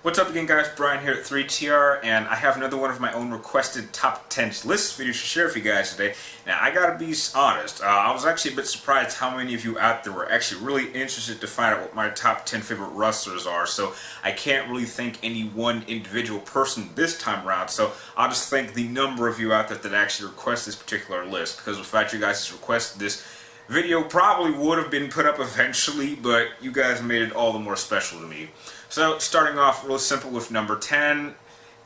What's up again, guys? Brian here at 3TR, and I have another one of my own requested top 10 list videos to share with you guys today. Now, I gotta be honest, I was actually a bit surprised how many of you out there were actually really interested to find out what my top 10 favorite wrestlers are, so I can't really thank any one individual person this time around, so I'll just thank the number of you out there that actually request this particular list, because the fact you guys requested this video probably would have been put up eventually, but you guys made it all the more special to me. So, starting off real simple with number 10.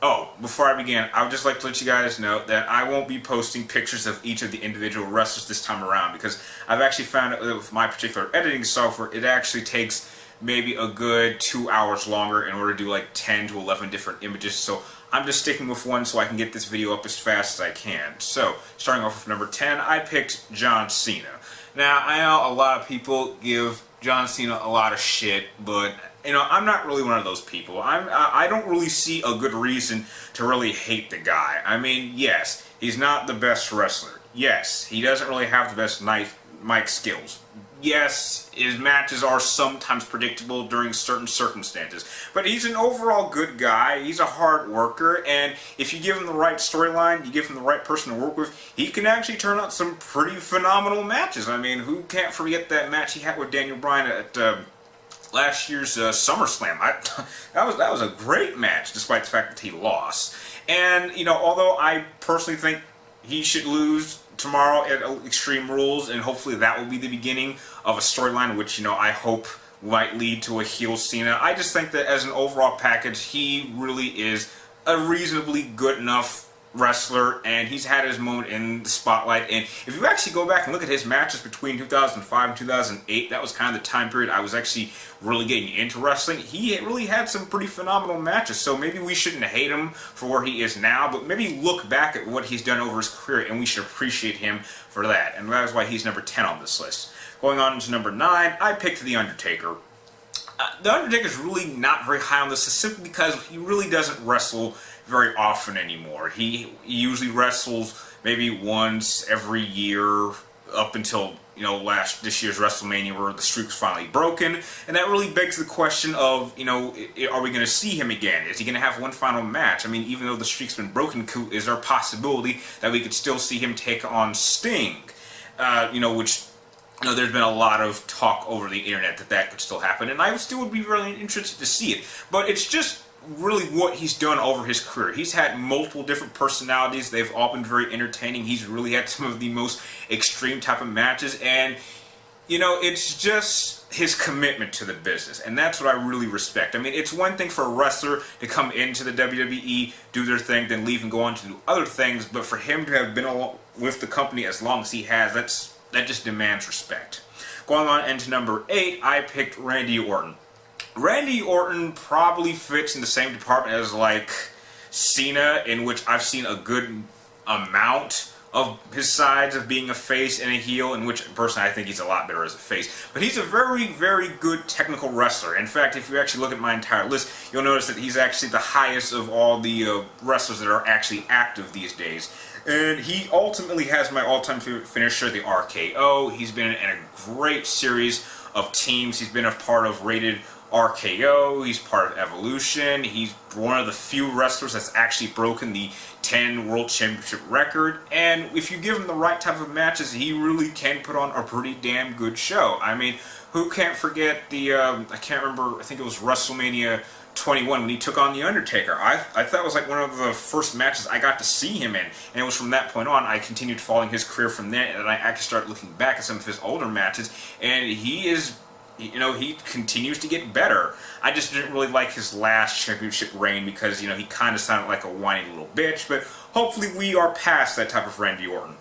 Oh, before I begin, I would just like to let you guys know that I won't be posting pictures of each of the individual wrestlers this time around, because I've actually found that with my particular editing software, it actually takes maybe a good 2 hours longer in order to do like 10 to 11 different images, so I'm just sticking with one so I can get this video up as fast as I can. So, starting off with number 10, I picked John Cena. Now, I know a lot of people give John Cena a lot of shit, but I'm not really one of those people. I don't really see a good reason to really hate the guy. I mean, yes, he's not the best wrestler. Yes, he doesn't really have the best mic skills. Yes, his matches are sometimes predictable during certain circumstances. But he's an overall good guy, he's a hard worker, and if you give him the right storyline, you give him the right person to work with, he can actually turn out some pretty phenomenal matches. I mean, who can't forget that match he had with Daniel Bryan at last year's SummerSlam? That was a great match, despite the fact that he lost. And, although I personally think he should lose tomorrow at Extreme Rules, and hopefully that will be the beginning of a storyline which, I hope might lead to a heel Cena. I just think that as an overall package, he really is a reasonably good enough wrestler, and he's had his moment in the spotlight. And if you actually go back and look at his matches between 2005 and 2008, that was kind of the time period I was actually really getting into wrestling. He really had some pretty phenomenal matches, so maybe we shouldn't hate him for where he is now, but maybe look back at what he's done over his career, and we should appreciate him for that. And that is why he's number 10 on this list. Going on to number 9, I picked The Undertaker. The Undertaker's really not very high on this list simply because he really doesn't wrestle very often anymore. He usually wrestles maybe once every year up until this year's WrestleMania, where the streak was finally broken, and that really begs the question of, are we going to see him again? Is he going to have one final match? I mean, even though the streak's been broken, is there a possibility that we could still see him take on Sting? Which there's been a lot of talk over the internet that could still happen, and I still would be really interested to see it. But it's just really what he's done over his career. He's had multiple different personalities. They've all been very entertaining. He's really had some of the most extreme type of matches, and it's just his commitment to the business, and that's what I really respect. I mean, it's one thing for a wrestler to come into the WWE, do their thing, then leave and go on to do other things, but for him to have been with the company as long as he has, that just demands respect. Going on into number 8, I picked Randy Orton. Randy Orton probably fits in the same department as like Cena, in which I've seen a good amount of his sides of being a face and a heel, in which personally I think he's a lot better as a face. But he's a very, very good technical wrestler. In fact, if you actually look at my entire list, you'll notice that he's actually the highest of all the wrestlers that are actually active these days. And he ultimately has my all-time favorite finisher, the RKO. He's been in a great series of teams. He's been a part of Rated RKO, he's part of Evolution, he's one of the few wrestlers that's actually broken the 10 World Championship record, and if you give him the right type of matches, he really can put on a pretty damn good show. I mean, who can't forget the, I can't remember, I think it was WrestleMania 21 when he took on The Undertaker. I thought it was like one of the first matches I got to see him in, and it was from that point on I continued following his career from there, and I actually started looking back at some of his older matches, and he is, he continues to get better. I just didn't really like his last championship reign because, he kind of sounded like a whiny little bitch, but hopefully we are past that type of Randy Orton.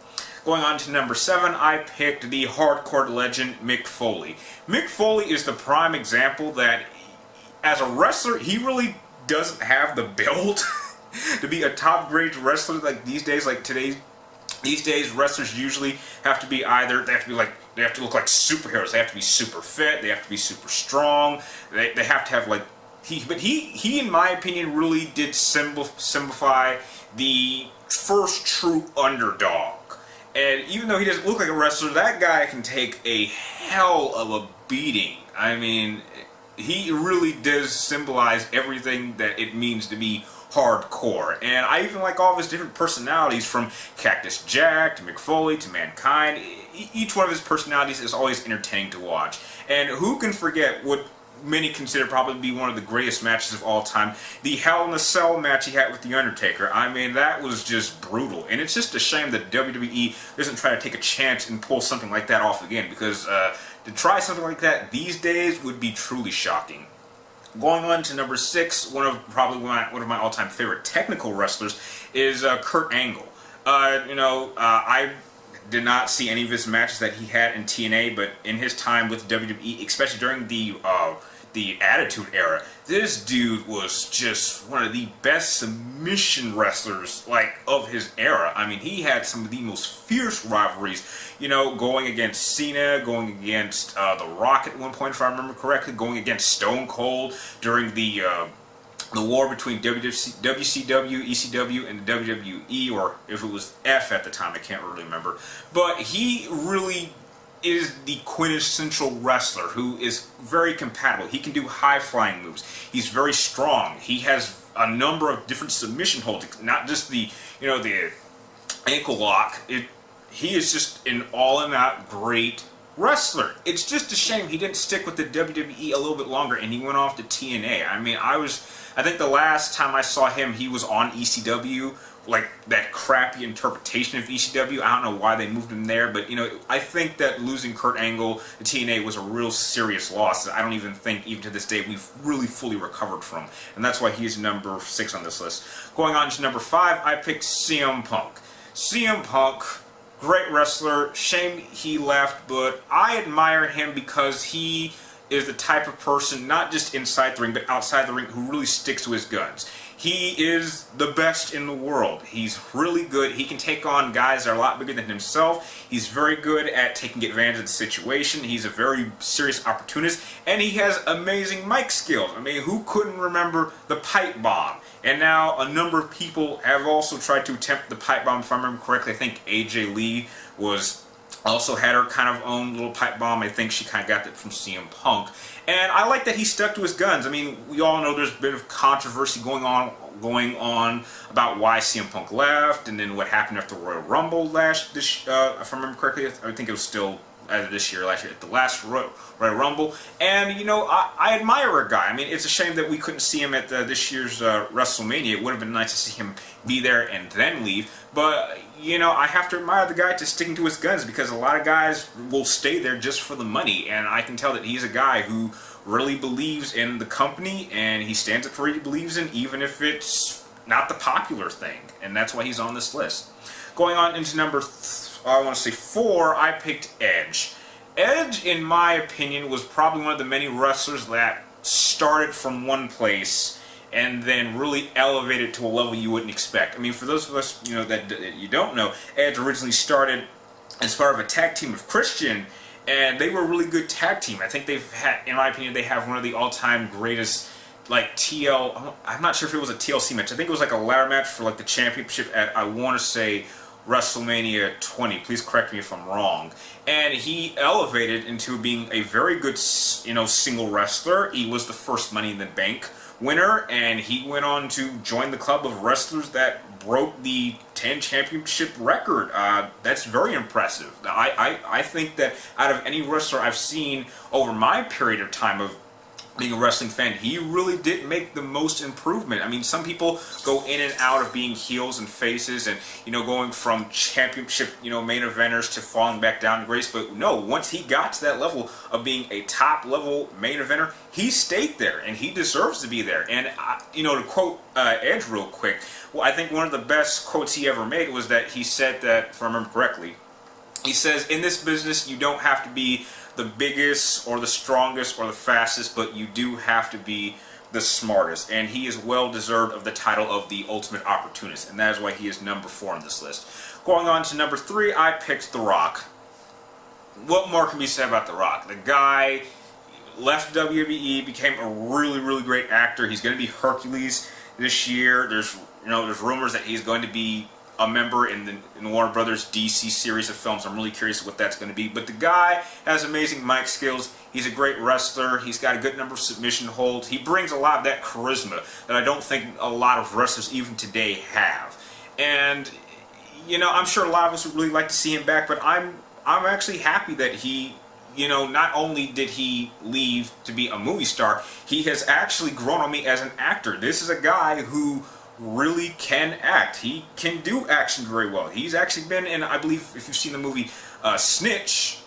Going on to number 7, I picked the hardcore legend Mick Foley. Mick Foley is the prime example that, as a wrestler, he really doesn't have the build to be a top-grade wrestler like these days, These days, wrestlers usually have to be either, they have to look like superheroes. They have to be super fit. They have to be super strong. They have to have but he, in my opinion, really did simplify the first true underdog. And even though he doesn't look like a wrestler, that guy can take a hell of a beating. I mean, he really does symbolize everything that it means to be hardcore. And I even like all of his different personalities, from Cactus Jack to Mick Foley to Mankind. Each one of his personalities is always entertaining to watch. And who can forget what many consider probably be one of the greatest matches of all time, the Hell in a Cell match he had with The Undertaker. I mean, that was just brutal. And it's just a shame that WWE doesn't try to take a chance and pull something like that off again, because to try something like that these days would be truly shocking. Going on to number 6, probably one of my all-time favorite technical wrestlers is Kurt Angle. I did not see any of his matches that he had in TNA, but in his time with WWE, especially during the Attitude Era, this dude was just one of the best submission wrestlers of his era. I mean, he had some of the most fierce rivalries, going against Cena, going against The Rock at one point, if I remember correctly, going against Stone Cold during the war between WCW, ECW, and the WWE, or if it was F at the time, I can't really remember. But he really is the quintessential wrestler who is very compatible. He can do high-flying moves. He's very strong. He has a number of different submission holds, not just the ankle lock. He is just an all-in-out great wrestler. It's just a shame he didn't stick with the WWE a little bit longer and he went off to TNA. I mean, I think the last time I saw him, he was on ECW, that crappy interpretation of ECW. I don't know why they moved him there, but I think that losing Kurt Angle to TNA was a real serious loss that I don't even think, even to this day, we've really fully recovered from. And that's why he's number 6 on this list. Going on to number 5, I picked CM Punk. CM Punk, great wrestler. Shame he left, but I admire him because he is the type of person, not just inside the ring, but outside the ring, who really sticks to his guns. He is the best in the world. He's really good. He can take on guys that are a lot bigger than himself. He's very good at taking advantage of the situation. He's a very serious opportunist, and he has amazing mic skills. I mean, who couldn't remember the pipe bomb? And now a number of people have also tried to attempt the pipe bomb. If I remember correctly, I think AJ Lee also had her kind of own little pipe bomb. I think she kind of got that from CM Punk. And I like that he stuck to his guns. I mean, we all know there's a bit of controversy going on about why CM Punk left, and then what happened after Royal Rumble if I remember correctly. I think it was still either this year or last year, at the last Royal Rumble. And, I admire a guy. I mean, it's a shame that we couldn't see him at this year's WrestleMania. It would have been nice to see him be there and then leave. But, I have to admire the guy to sticking to his guns, because a lot of guys will stay there just for the money. And I can tell that he's a guy who really believes in the company, and he stands up for what he believes in, even if it's not the popular thing. And that's why he's on this list. Going on into number 4, I picked Edge. Edge, in my opinion, was probably one of the many wrestlers that started from one place and then really elevated to a level you wouldn't expect. I mean, for those of us, that you don't know, Edge originally started as part of a tag team with Christian, and they were a really good tag team. I think in my opinion, they have one of the all-time greatest, I'm not sure if it was a TLC match. I think it was a ladder match for the championship at, I want to say, WrestleMania 20. Please correct me if I'm wrong. And he elevated into being a very good, single wrestler. He was the first Money in the Bank winner, and he went on to join the club of wrestlers that broke the 10 championship record. That's very impressive. I think that out of any wrestler I've seen over my period of time of being a wrestling fan, he really did make the most improvement. I mean, some people go in and out of being heels and faces and, going from championship, main eventers to falling back down to grace. But no, once he got to that level of being a top level main eventer, he stayed there, and he deserves to be there. And, to quote Edge real quick, well, I think one of the best quotes he ever made was that he said that, if I remember correctly, he says, in this business, you don't have to be the biggest or the strongest or the fastest, but you do have to be the smartest. And he is well deserved of the title of the Ultimate Opportunist, and that is why he is number 4 on this list. Going on to number 3, I picked The Rock. What more can be said about The Rock? The guy left WWE, became a really, really great actor. He's going to be Hercules this year. There's rumors that he's going to be a member in the Warner Brothers DC series of films. I'm really curious what that's going to be. But the guy has amazing mic skills. He's a great wrestler. He's got a good number of submission holds. He brings a lot of that charisma that I don't think a lot of wrestlers even today have. And, you know, I'm sure a lot of us would really like to see him back, but I'm actually happy that he, you know, not only did he leave to be a movie star, he has actually grown on me as an actor. This is a guy who really can act. He can do action very well. He's actually been in, I believe, if you've seen the movie Snitch,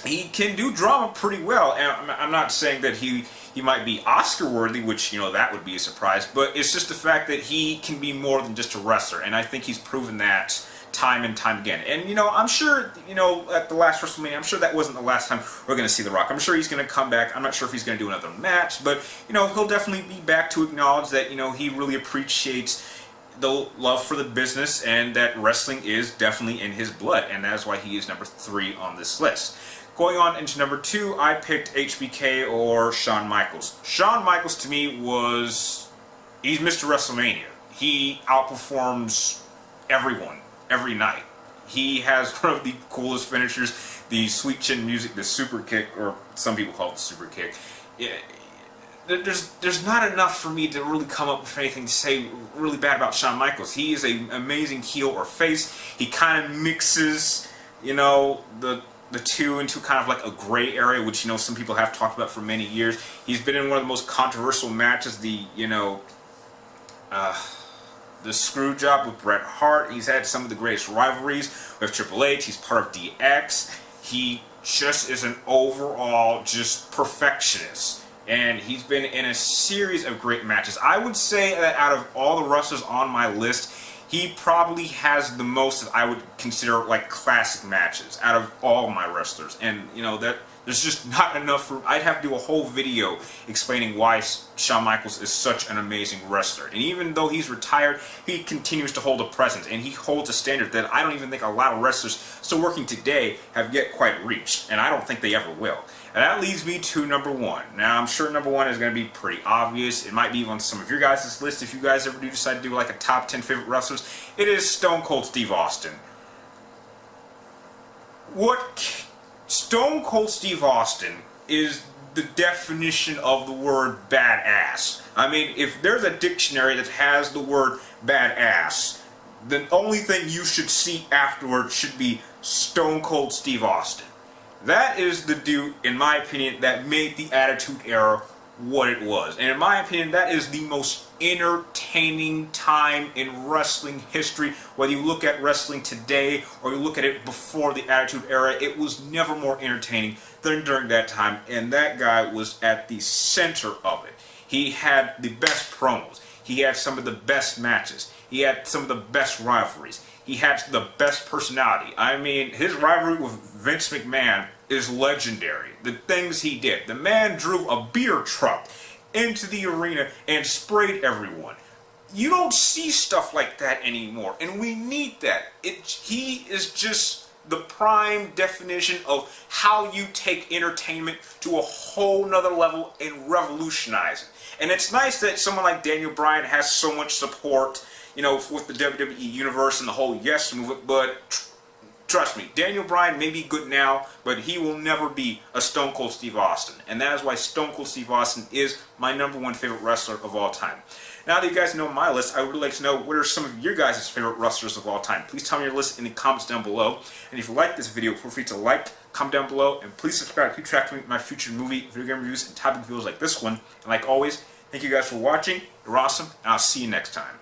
he can do drama pretty well. And I'm not saying that he might be Oscar worthy, which, you know, that would be a surprise, but it's just the fact that he can be more than just a wrestler, and I think he's proven that time and time again. And, you know, I'm sure, you know, at the last WrestleMania, I'm sure that wasn't the last time we're going to see The Rock. I'm sure he's going to come back. I'm not sure if he's going to do another match, but, you know, he'll definitely be back to acknowledge that, you know, he really appreciates the love for the business and that wrestling is definitely in his blood, and that's why he is number 3 on this list. Going on into number 2, I picked HBK or Shawn Michaels. Shawn Michaels, to me, he's Mr. WrestleMania. He outperforms everyone every night. He has one of the coolest finishers, the sweet chin music, the super kick, or some people call it the super kick. There's not enough for me to really come up with anything to say really bad about Shawn Michaels. He is an amazing heel or face. He kind of mixes, you know, the two into kind of like a gray area, which, you know, some people have talked about for many years. He's been in one of the most controversial matches, the screw job with Bret Hart. He's had some of the greatest rivalries with Triple H. He's part of DX. He just is an overall just perfectionist. And he's been in a series of great matches. I would say that out of all the wrestlers on my list, he probably has the most that I would consider like classic matches out of all my wrestlers. And, you know, that there's just not enough for... I'd have to do a whole video explaining why Shawn Michaels is such an amazing wrestler. And even though he's retired, he continues to hold a presence. And he holds a standard that I don't even think a lot of wrestlers still working today have yet quite reached. And I don't think they ever will. And that leads me to number 1. Now, I'm sure number 1 is going to be pretty obvious. It might be on some of your guys' list if you guys ever do decide to do like a top 10 favorite wrestlers. It is Stone Cold Steve Austin. Stone Cold Steve Austin is the definition of the word badass. I mean, if there's a dictionary that has the word badass, the only thing you should see afterwards should be Stone Cold Steve Austin. That is the dude, in my opinion, that made the Attitude Era what it was. And in my opinion, that is the most entertaining time in wrestling history. Whether you look at wrestling today or you look at it before the Attitude Era, it was never more entertaining than during that time. And that guy was at the center of it. He had the best promos. He had some of the best matches. He had some of the best rivalries. He had the best personality. I mean, his rivalry with Vince McMahon is legendary. The things he did. The man drove a beer truck into the arena and sprayed everyone. You don't see stuff like that anymore, and we need that. He is just the prime definition of how you take entertainment to a whole nother level and revolutionize it. And it's nice that someone like Daniel Bryan has so much support, you know, with the WWE Universe and the whole Yes movement, but trust me, Daniel Bryan may be good now, but he will never be a Stone Cold Steve Austin. And that is why Stone Cold Steve Austin is my number 1 favorite wrestler of all time. Now that you guys know my list, I would like to know what are some of your guys' favorite wrestlers of all time. Please tell me your list in the comments down below. And if you like this video, feel free to like, comment down below, and please subscribe to keep track of my future movie, video game reviews, and topic videos like this one. And like always, thank you guys for watching. You're awesome, and I'll see you next time.